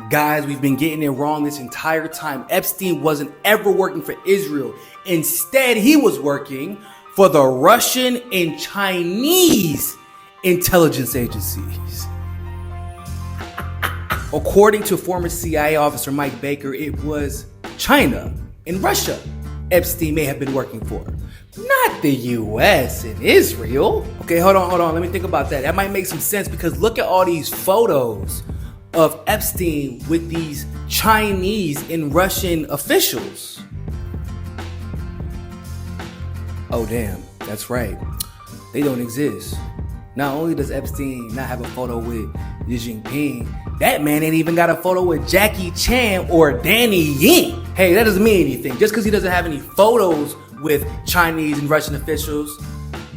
Guys, we've been getting it wrong this entire time. Epstein wasn't ever working for Israel. Instead, he was working for the Russian and Chinese intelligence agencies. According to former CIA officer Mike Baker, it was China and Russia Epstein may have been working for, not the US and Israel. Okay, hold on. Let me think about that. That might make some sense because look at all these photos of Epstein with these Chinese and Russian officials. Oh, damn, that's right. They don't exist. Not only does Epstein not have a photo with Xi Jinping, that man ain't even got a photo with Jackie Chan or Danny Yen. Hey, that doesn't mean anything. Just because he doesn't have any photos with Chinese and Russian officials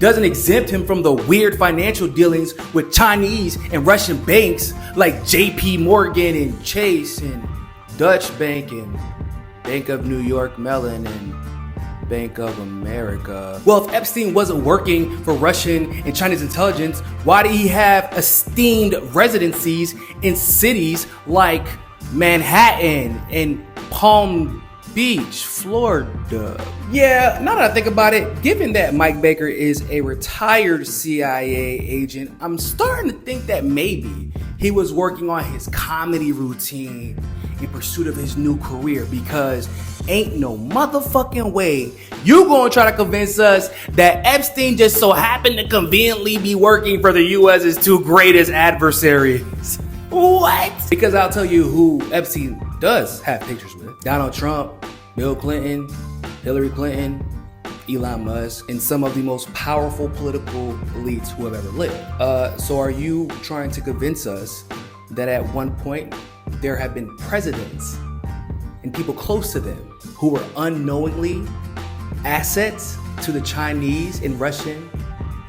doesn't exempt him from the weird financial dealings with Chinese and Russian banks like JP Morgan and Chase and Dutch Bank and Bank of New York Mellon and Bank of America. Well, if Epstein wasn't working for Russian and Chinese intelligence, why did he have esteemed residencies in cities like Manhattan and Palm Beach, Florida? Yeah, now that I think about it, given that Mike Baker is a retired CIA agent, I'm starting to think that maybe he was working on his comedy routine in pursuit of his new career, because ain't no motherfucking way you gonna try to convince us that Epstein just so happened to conveniently be working for the US's two greatest adversaries. What? Because I'll tell you who Epstein does have pictures with. Donald Trump, Bill Clinton, Hillary Clinton, Elon Musk, and some of the most powerful political elites who have ever lived. So are you trying to convince us that at one point there have been presidents and people close to them who were unknowingly assets to the Chinese and Russian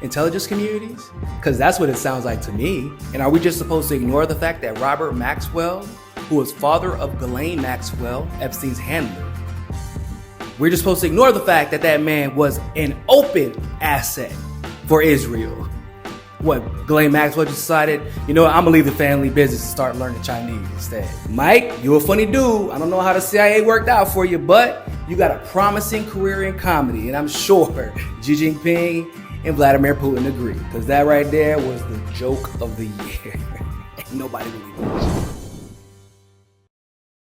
intelligence communities? Because that's what it sounds like to me. And are we just supposed to ignore the fact that Robert Maxwell, who was father of Ghislaine Maxwell, Epstein's handler, we're just supposed to ignore the fact that that man was an open asset for Israel? What, Ghislaine Maxwell just decided, you know what, I'm gonna leave the family business and start learning Chinese instead. Mike, you a funny dude. I don't know how the CIA worked out for you, but you got a promising career in comedy, and I'm sure Xi Jinping and Vladimir Putin agree, because that right there was the joke of the year. Ain't nobody believe it.